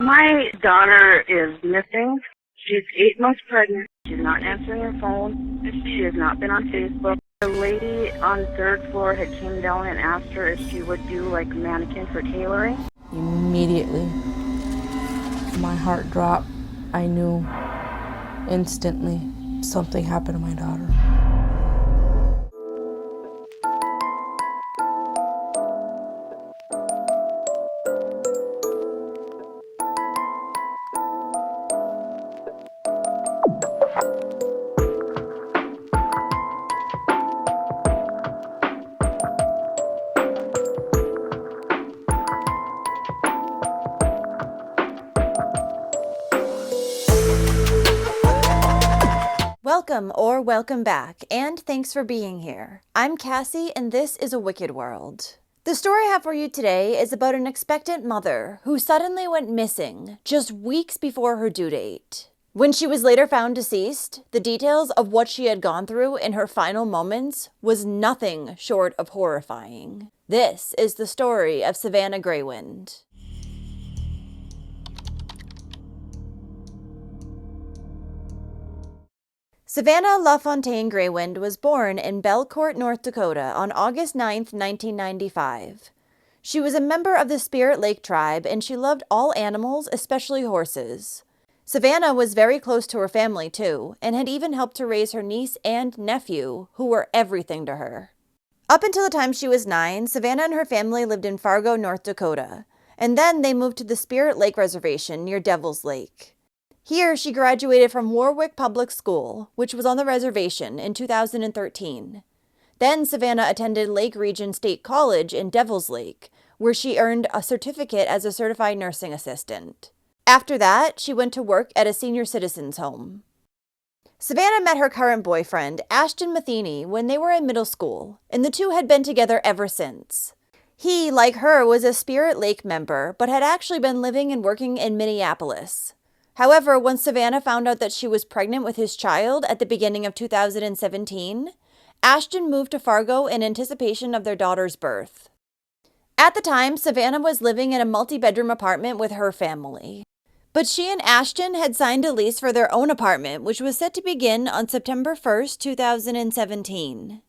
My daughter is missing. She's 8 months pregnant. She's not answering her phone. She has not been on Facebook. The lady on the third floor had came down and asked her if she would do like mannequin for tailoring. Immediately, my heart dropped. I knew instantly something happened to my daughter. Welcome back, and thanks for being here. I'm Cassie, and this is A Wicked World. The story I have for you today is about an expectant mother who suddenly went missing just weeks before her due date. When she was later found deceased, the details of what she had gone through in her final moments was nothing short of horrifying. This is the story of Savanna Greywind. Savanna Lafontaine-Greywind was born in Belcourt, North Dakota on August 9, 1995. She was a member of the Spirit Lake tribe and she loved all animals, especially horses. Savanna was very close to her family too, and had even helped to raise her niece and nephew, who were everything to her. Up until the time she was 9, Savanna and her family lived in Fargo, North Dakota, and then they moved to the Spirit Lake Reservation near Devil's Lake. Here, she graduated from Warwick Public School, which was on the reservation, in 2013. Then Savanna attended Lake Region State College in Devil's Lake, where she earned a certificate as a certified nursing assistant. After that, she went to work at a senior citizens home. Savanna met her current boyfriend, Ashton Matheny, when they were in middle school, and the two had been together ever since. He, like her, was a Spirit Lake member, but had actually been living and working in Minneapolis. However, when Savanna found out that she was pregnant with his child at the beginning of 2017, Ashton moved to Fargo in anticipation of their daughter's birth. At the time, Savanna was living in a multi-bedroom apartment with her family. But she and Ashton had signed a lease for their own apartment, which was set to begin on September 1st, 2017.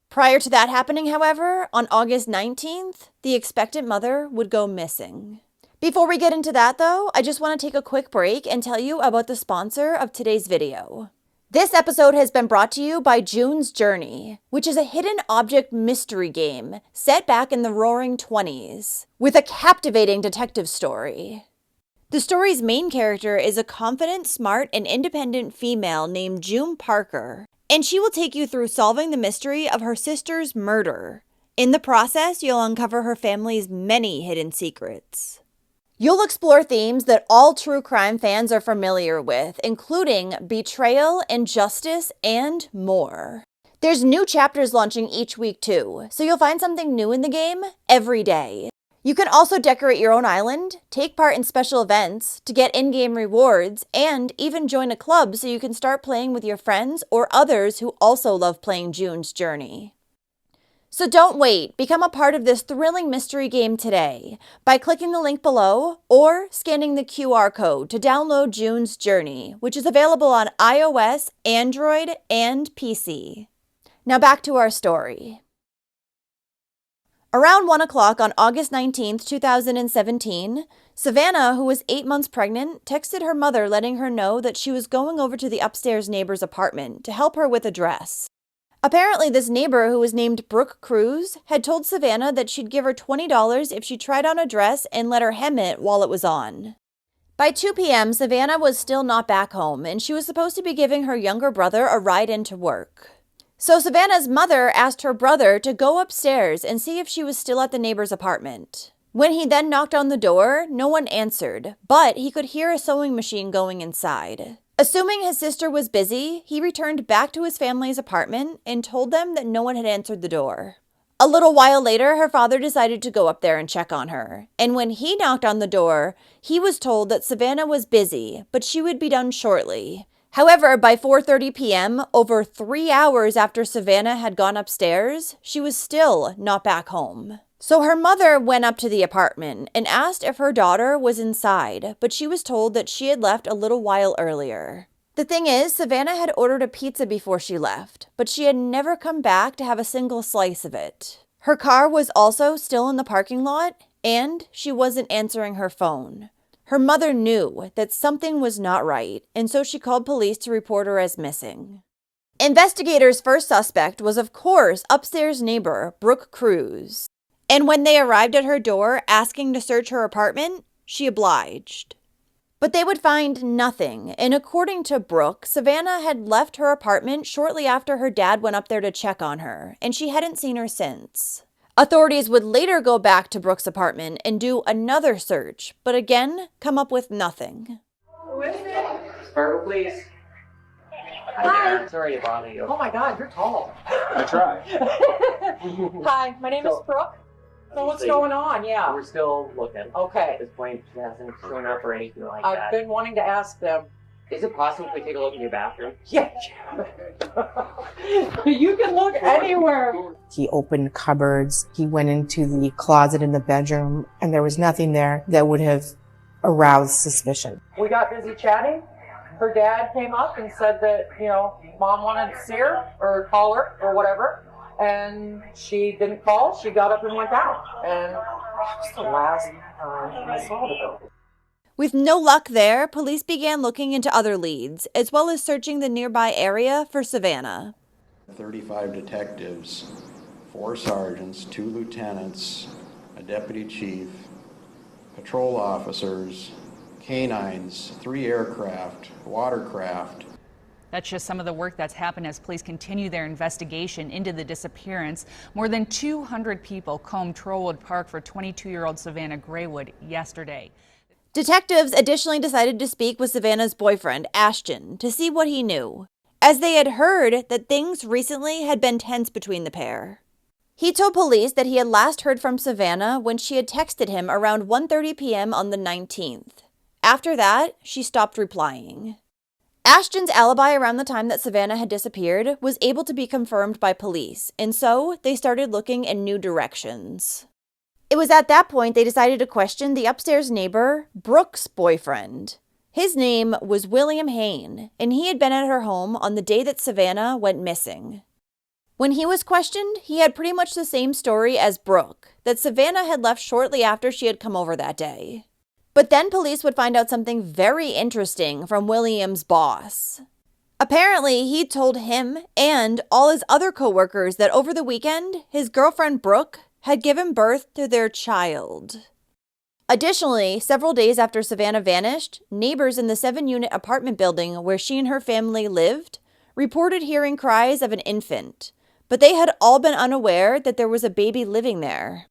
Prior to that happening, however, on August 19th, the expectant mother would go missing. Before we get into that though, I just want to take a quick break and tell you about the sponsor of today's video. This episode has been brought to you by June's Journey, which is a hidden object mystery game set back in the Roaring 20s, with a captivating detective story. The story's main character is a confident, smart, and independent female named June Parker, and she will take you through solving the mystery of her sister's murder. In the process, you'll uncover her family's many hidden secrets. You'll explore themes that all true crime fans are familiar with, including betrayal, injustice, and more. There's new chapters launching each week too, so you'll find something new in the game every day. You can also decorate your own island, take part in special events to get in-game rewards, and even join a club so you can start playing with your friends or others who also love playing June's Journey. So don't wait, become a part of this thrilling mystery game today by clicking the link below or scanning the QR code to download June's Journey, which is available on iOS, Android, and PC. Now back to our story. Around 1 o'clock on August 19th, 2017, Savanna, who was 8 months pregnant, texted her mother letting her know that she was going over to the upstairs neighbor's apartment to help her with a dress. Apparently, this neighbor, who was named Brooke Cruz, had told Savanna that she'd give her $20 if she tried on a dress and let her hem it while it was on. By 2 p.m., Savanna was still not back home, and she was supposed to be giving her younger brother a ride into work. So Savanna's mother asked her brother to go upstairs and see if she was still at the neighbor's apartment. When he then knocked on the door, no one answered, but he could hear a sewing machine going inside. Assuming his sister was busy, he returned back to his family's apartment and told them that no one had answered the door. A little while later, her father decided to go up there and check on her. And when he knocked on the door, he was told that Savanna was busy, but she would be done shortly. However, by 4:30 p.m., over 3 hours after Savanna had gone upstairs, she was still not back home. So her mother went up to the apartment and asked if her daughter was inside, but she was told that she had left a little while earlier. The thing is, Savannah had ordered a pizza before she left, but she had never come back to have a single slice of it. Her car was also still in the parking lot, and she wasn't answering her phone. Her mother knew that something was not right, and so she called police to report her as missing. Investigators' first suspect was, of course, upstairs neighbor Brooke Cruz. And when they arrived at her door asking to search her apartment, she obliged. But they would find nothing, and according to Brooke, Savannah had left her apartment shortly after her dad went up there to check on her, and she hadn't seen her since. Authorities would later go back to Brooke's apartment and do another search, but again, come up with nothing. Who is it? Sparkle, please. Hi. Sorry to bother you. Oh my God, you're tall. I try. Hi, my name is Brooke. So what's going on? Yeah. We're still looking. Okay. At this point, she hasn't shown up or anything like I've that. been wanting to ask them. Is it possible if we take a look in your bathroom? Yeah. You can look anywhere. He opened cupboards. He went into the closet in the bedroom, and there was nothing there that would have aroused suspicion. We got busy chatting. Her dad came up and said that, mom wanted to see her or call her or whatever. And she didn't call. She got up and went out. And that was the last time I saw the girl. With no luck there, police began looking into other leads, as well as searching the nearby area for Savannah. 35 detectives, 4 sergeants, 2 lieutenants, a deputy chief, patrol officers, canines, 3 aircraft, watercraft. That's just some of the work that's happened as police continue their investigation into the disappearance. More than 200 people combed Trollwood Park for 22-year-old Savanna Greywind yesterday. Detectives additionally decided to speak with Savannah's boyfriend, Ashton, to see what he knew, as they had heard that things recently had been tense between the pair. He told police that he had last heard from Savannah when she had texted him around 1:30 p.m. on the 19th. After that, she stopped replying. Ashton's alibi around the time that Savannah had disappeared was able to be confirmed by police, and so they started looking in new directions. It was at that point they decided to question the upstairs neighbor, Brooke's boyfriend. His name was William Hain, and he had been at her home on the day that Savannah went missing. When he was questioned, he had pretty much the same story as Brooke, that Savannah had left shortly after she had come over that day. But then police would find out something very interesting from William's boss. Apparently, he told him and all his other coworkers that over the weekend, his girlfriend Brooke had given birth to their child. Additionally, several days after Savannah vanished, neighbors in the 7-unit apartment building where she and her family lived reported hearing cries of an infant, but they had all been unaware that there was a baby living there.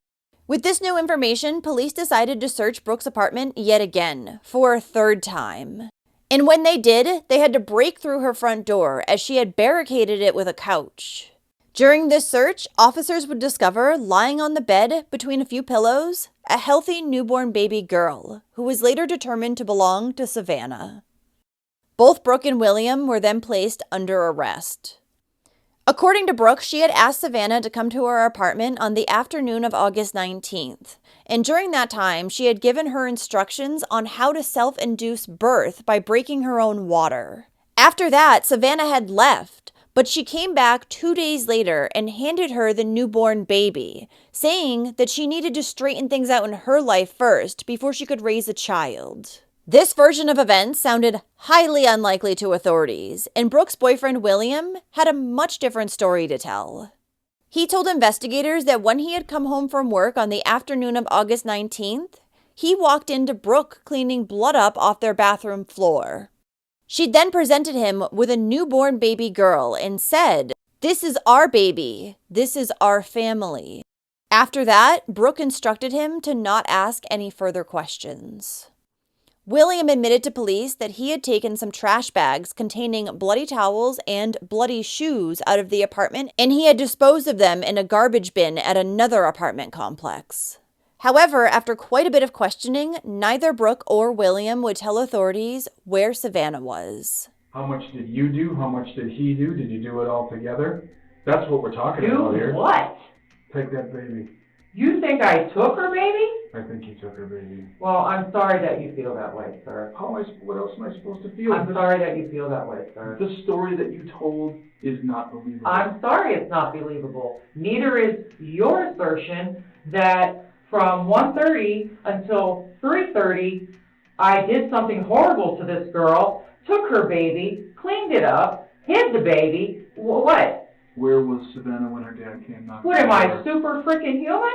With this new information, police decided to search Brooke's apartment yet again, for a 3rd time. And when they did, they had to break through her front door as she had barricaded it with a couch. During this search, officers would discover, lying on the bed between a few pillows, a healthy newborn baby girl, who was later determined to belong to Savannah. Both Brooke and William were then placed under arrest. According to Brooke, she had asked Savannah to come to her apartment on the afternoon of August 19th, and during that time, she had given her instructions on how to self-induce birth by breaking her own water. After that, Savannah had left, but she came back 2 days later and handed her the newborn baby, saying that she needed to straighten things out in her life first before she could raise a child. This version of events sounded highly unlikely to authorities, and Brooke's boyfriend William had a much different story to tell. He told investigators that when he had come home from work on the afternoon of August 19th, he walked into Brooke cleaning blood up off their bathroom floor. She then presented him with a newborn baby girl and said, "This is our baby. This is our family." After that, Brooke instructed him to not ask any further questions. William admitted to police that he had taken some trash bags containing bloody towels and bloody shoes out of the apartment, and he had disposed of them in a garbage bin at another apartment complex. However, after quite a bit of questioning, neither Brooke or William would tell authorities where Savannah was. How much did you do? How much did he do? Did you do it all together? That's what we're talking about here. What? Take that baby. You think I took her baby? I think you took her baby. Well, I'm sorry that you feel that way, sir. What else am I supposed to feel? I'm sorry that you feel that way, sir. The story that you told is not believable. I'm sorry it's not believable. Neither is your assertion that from 1:30 until 3:30, I did something horrible to this girl, took her baby, cleaned it up, hid the baby. What? Where was Savannah when her dad came knocking What am on I, the door? super freaking human?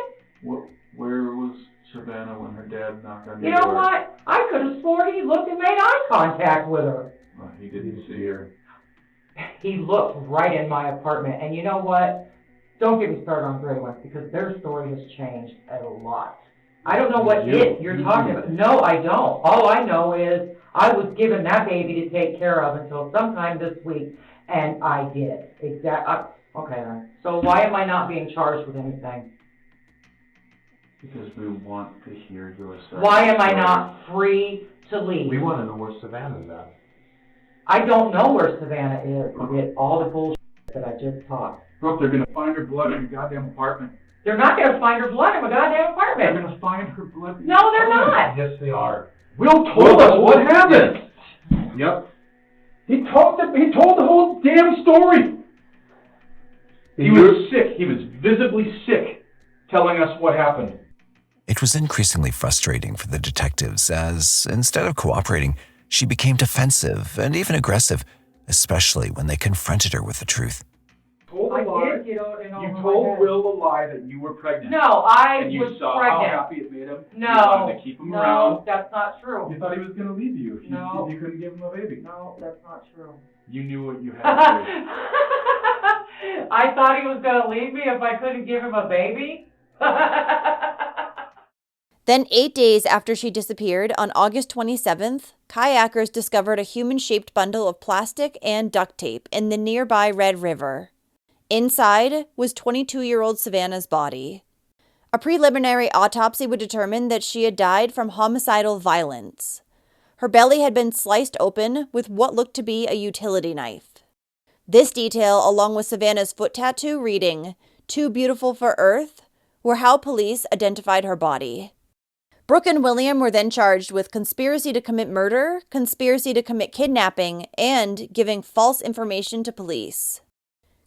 Where was Savannah when her dad knocked on the You door? know what? I could have sworn he looked and made eye contact with her. Well, he didn't see her. He looked right in my apartment. And you know what? Don't get me started on Greywind because their story has changed a lot. I don't know what you're talking about. No, I don't. All I know is I was given that baby to take care of until sometime this week, and I did. Okay then. So why am I not being charged with anything? Because we want to hear your side. Why am I not free to leave? We want to know where Savannah's at. I don't know where Savannah is with all the bullshit that I just talked. Brooke, they're gonna find her blood in your goddamn apartment. They're not going to find her blood in my goddamn They're apartment. gonna find her blood. No, they're not. Yes, they are. Will told us what happened. Yep. He told the whole damn story. He was sick. He was visibly sick, telling us what happened. It was increasingly frustrating for the detectives as, instead of cooperating, she became defensive and even aggressive, especially when they confronted her with the truth. You told Will a lie that you were pregnant. No, I and you was saw pregnant. how happy it made him. No, You wanted to keep him around. that's not true. You thought he was going to leave you if you, No. if you couldn't give him a baby. No, that's not true. You knew what you had to do. I thought he was going to leave me if I couldn't give him a baby. Then 8 days after she disappeared, on August 27th, kayakers discovered a human-shaped bundle of plastic and duct tape in the nearby Red River. Inside was 22-year-old Savannah's body. A preliminary autopsy would determine that she had died from homicidal violence. Her belly had been sliced open with what looked to be a utility knife. This detail, along with Savannah's foot tattoo reading, "Too beautiful for Earth," were how police identified her body. Brooke and William were then charged with conspiracy to commit murder, conspiracy to commit kidnapping, and giving false information to police.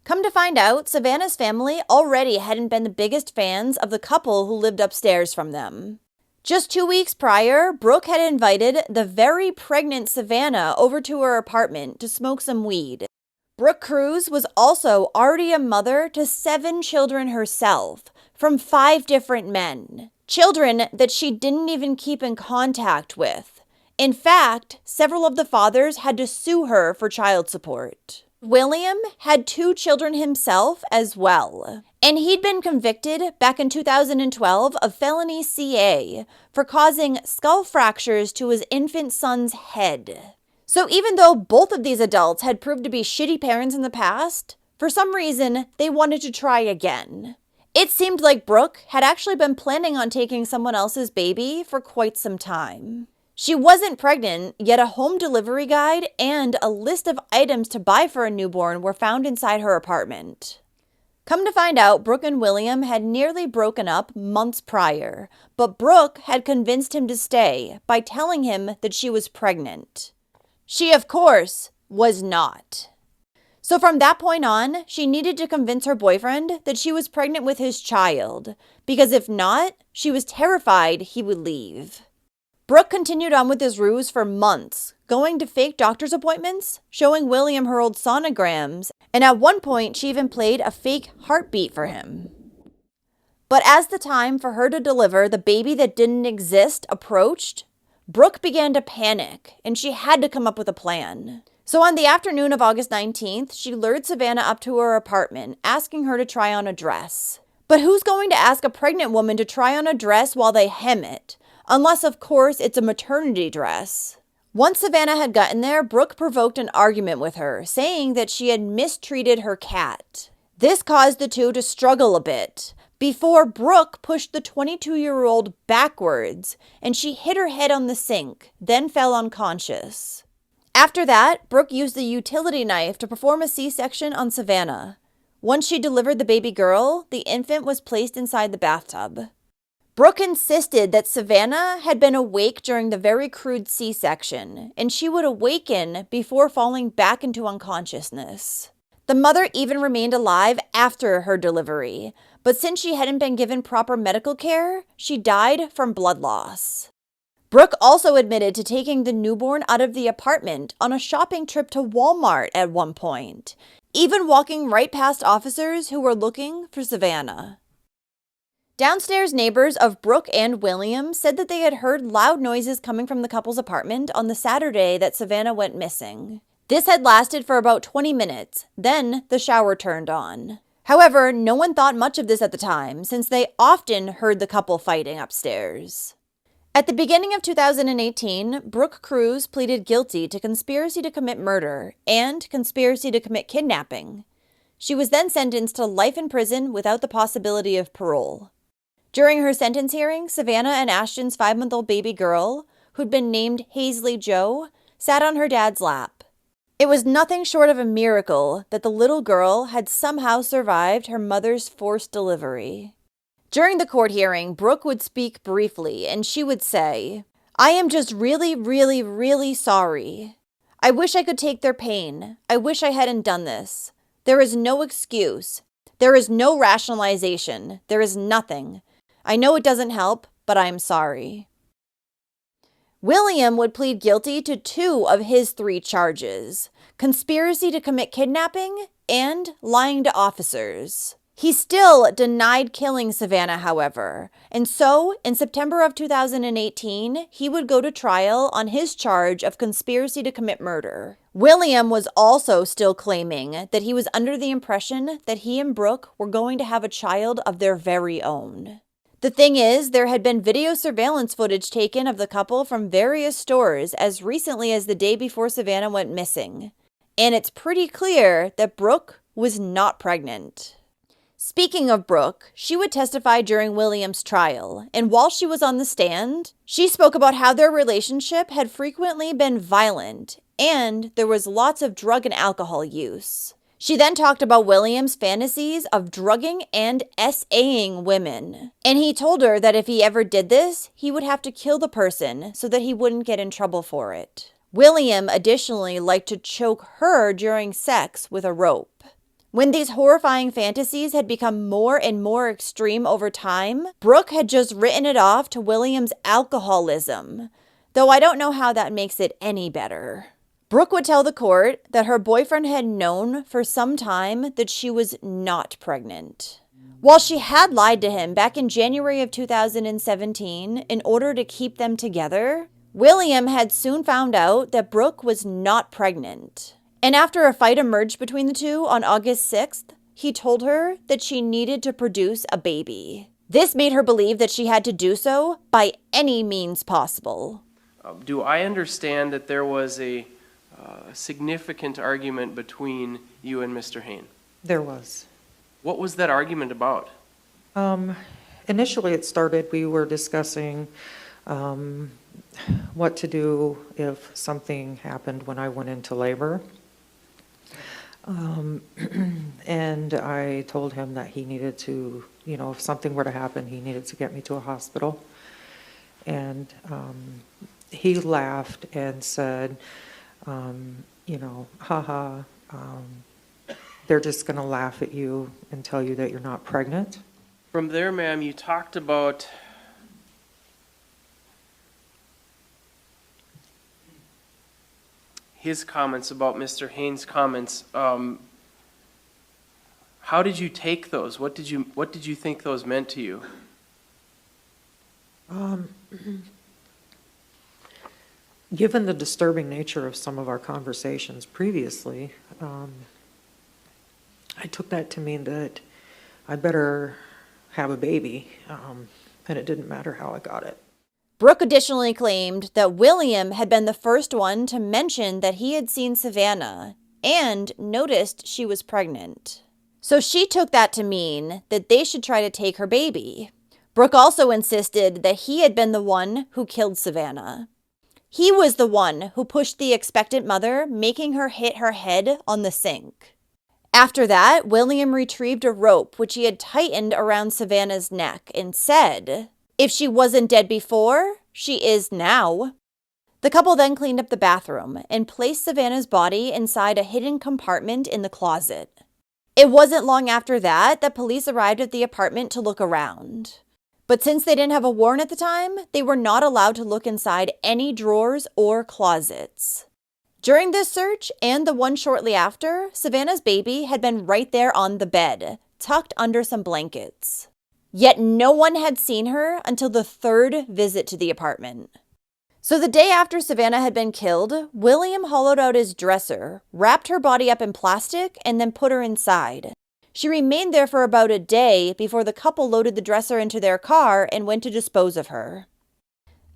Come to find out, Savannah's family already hadn't been the biggest fans of the couple who lived upstairs from them. Just 2 weeks prior, Brooke had invited the very pregnant Savannah over to her apartment to smoke some weed. Brooke Cruz was also already a mother to 7 children herself, from 5 different men. Children that she didn't even keep in contact with. In fact, several of the fathers had to sue her for child support. William had 2 children himself as well, and he'd been convicted back in 2012 of felony CA for causing skull fractures to his infant son's head. So even though both of these adults had proved to be shitty parents in the past, for some reason, they wanted to try again. It seemed like Brooke had actually been planning on taking someone else's baby for quite some time. She wasn't pregnant, yet a home delivery guide and a list of items to buy for a newborn were found inside her apartment. Come to find out, Brooke and William had nearly broken up months prior, but Brooke had convinced him to stay by telling him that she was pregnant. She, of course, was not. So from that point on, she needed to convince her boyfriend that she was pregnant with his child, because if not, she was terrified he would leave. Brooke continued on with his ruse for months, going to fake doctor's appointments, showing William her old sonograms, and at one point she even played a fake heartbeat for him. But as the time for her to deliver the baby that didn't exist approached, Brooke began to panic, and she had to come up with a plan. So on the afternoon of August 19th, she lured Savannah up to her apartment, asking her to try on a dress. But who's going to ask a pregnant woman to try on a dress while they hem it? Unless, of course, it's a maternity dress. Once Savannah had gotten there, Brooke provoked an argument with her, saying that she had mistreated her cat. This caused the two to struggle a bit, before Brooke pushed the 22-year-old backwards, and she hit her head on the sink, then fell unconscious. After that, Brooke used the utility knife to perform a C-section on Savannah. Once she delivered the baby girl, the infant was placed inside the bathtub. Brooke insisted that Savannah had been awake during the very crude C-section, and she would awaken before falling back into unconsciousness. The mother even remained alive after her delivery, but since she hadn't been given proper medical care, she died from blood loss. Brooke also admitted to taking the newborn out of the apartment on a shopping trip to Walmart at one point, even walking right past officers who were looking for Savannah. Downstairs neighbors of Brooke and William said that they had heard loud noises coming from the couple's apartment on the Saturday that Savannah went missing. This had lasted for about 20 minutes, then the shower turned on. However, no one thought much of this at the time, since they often heard the couple fighting upstairs. At the beginning of 2018, Brooke Cruz pleaded guilty to conspiracy to commit murder and conspiracy to commit kidnapping. She was then sentenced to life in prison without the possibility of parole. During her sentence hearing, Savannah and Ashton's 5-month-old baby girl, who'd been named Hazley Jo, sat on her dad's lap. It was nothing short of a miracle that the little girl had somehow survived her mother's forced delivery. During the court hearing, Brooke would speak briefly, and she would say, "I am just really, really, really sorry. I wish I could take their pain. I wish I hadn't done this. There is no excuse. There is no rationalization. There is nothing. I know it doesn't help, but I am sorry." William would plead guilty to 2 of his 3 charges: conspiracy to commit kidnapping and lying to officers. He still denied killing Savannah, however, and so in September of 2018, he would go to trial on his charge of conspiracy to commit murder. William was also still claiming that he was under the impression that he and Brooke were going to have a child of their very own. The thing is, there had been video surveillance footage taken of the couple from various stores as recently as the day before Savannah went missing, and it's pretty clear that Brooke was not pregnant. Speaking of Brooke, she would testify during William's trial, and while she was on the stand, she spoke about how their relationship had frequently been violent, and there was lots of drug and alcohol use. She then talked about William's fantasies of drugging and SAing women, and he told her that if he ever did this, he would have to kill the person so that he wouldn't get in trouble for it. William additionally liked to choke her during sex with a rope. When these horrifying fantasies had become more and more extreme over time, Brooke had just written it off to William's alcoholism, though I don't know how that makes it any better. Brooke would tell the court that her boyfriend had known for some time that she was not pregnant. While she had lied to him back in January of 2017 in order to keep them together, William had soon found out that Brooke was not pregnant. And after a fight emerged between the two on August 6th, he told her that she needed to produce a baby. This made her believe that she had to do so by any means possible. Do I understand that there was a significant argument between you and Mr. Hain? There was. What was that argument about? Initially it started, we were discussing what to do if something happened when I went into labor. And I told him that he needed to, if something were to happen, he needed to get me to a hospital. And he laughed and said, haha, they're just going to laugh at you and tell you that you're not pregnant. From there, ma'am, you talked about his comments about Mr. Hain's comments. How did you take those? What did you think those meant to you? Given the disturbing nature of some of our conversations previously, I took that to mean that I better have a baby, and it didn't matter how I got it. Brooke additionally claimed that William had been the first one to mention that he had seen Savannah and noticed she was pregnant. So she took that to mean that they should try to take her baby. Brooke also insisted that he had been the one who killed Savannah. He was the one who pushed the expectant mother, making her hit her head on the sink. After that, William retrieved a rope which he had tightened around Savannah's neck and said, "If she wasn't dead before, she is now." The couple then cleaned up the bathroom and placed Savannah's body inside a hidden compartment in the closet. It wasn't long after that police arrived at the apartment to look around. But since they didn't have a warrant at the time, they were not allowed to look inside any drawers or closets. During this search, and the one shortly after, Savannah's baby had been right there on the bed, tucked under some blankets. Yet no one had seen her until the third visit to the apartment. So the day after Savannah had been killed, William hollowed out his dresser, wrapped her body up in plastic, and then put her inside. She remained there for about a day before the couple loaded the dresser into their car and went to dispose of her.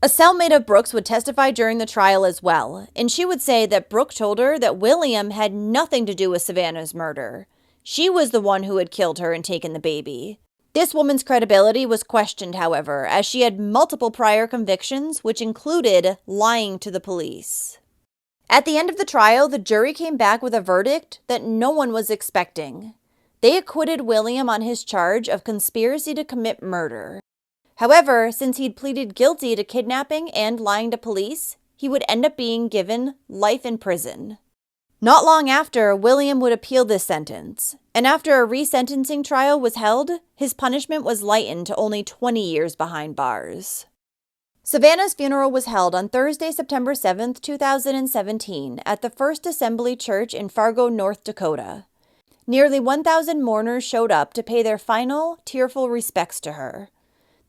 A cellmate of Brooks would testify during the trial as well, and she would say that Brooke told her that William had nothing to do with Savannah's murder. She was the one who had killed her and taken the baby. This woman's credibility was questioned, however, as she had multiple prior convictions, which included lying to the police. At the end of the trial, the jury came back with a verdict that no one was expecting. They acquitted William on his charge of conspiracy to commit murder. However, since he'd pleaded guilty to kidnapping and lying to police, he would end up being given life in prison. Not long after, William would appeal this sentence, and after a resentencing trial was held, his punishment was lightened to only 20 years behind bars. Savannah's funeral was held on Thursday, September 7, 2017, at the First Assembly Church in Fargo, North Dakota. Nearly 1,000 mourners showed up to pay their final, tearful respects to her.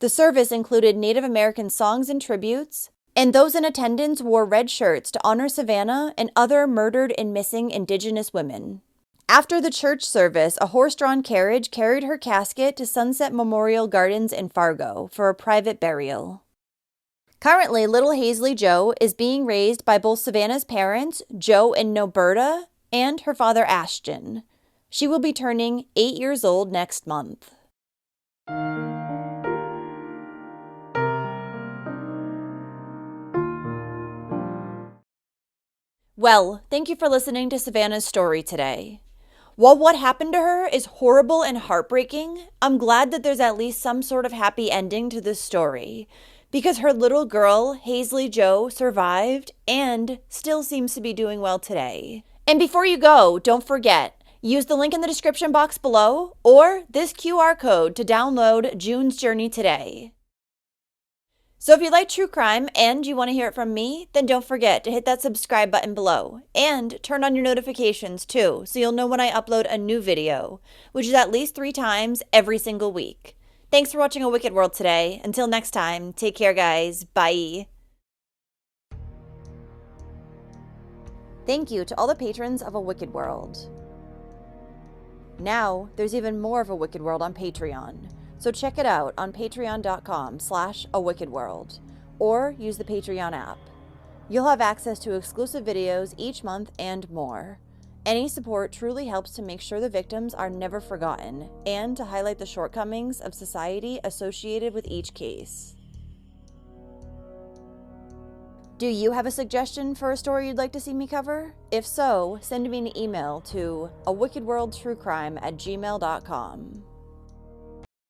The service included Native American songs and tributes, and those in attendance wore red shirts to honor Savannah and other murdered and missing Indigenous women. After the church service, a horse-drawn carriage carried her casket to Sunset Memorial Gardens in Fargo for a private burial. Currently, little Hazley Jo is being raised by both Savannah's parents, Joe and Noberta, and her father, Ashton. She will be turning 8 years old next month. Well, thank you for listening to Savannah's story today. While what happened to her is horrible and heartbreaking, I'm glad that there's at least some sort of happy ending to this story, because her little girl, Hazley Jo, survived and still seems to be doing well today. And before you go, don't forget, use the link in the description box below or this QR code to download June's Journey today. So if you like true crime and you want to hear it from me, then don't forget to hit that subscribe button below and turn on your notifications too, so you'll know when I upload a new video, which is at least 3 times every single week. Thanks for watching A Wicked World today. Until next time, take care guys. Bye. Thank you to all the patrons of A Wicked World. Now, there's even more of A Wicked World on Patreon. So check it out on patreon.com/awickedworld or use the Patreon app. You'll have access to exclusive videos each month and more. Any support truly helps to make sure the victims are never forgotten and to highlight the shortcomings of society associated with each case. Do you have a suggestion for a story you'd like to see me cover? If so, send me an email to awickedworldtruecrime@gmail.com.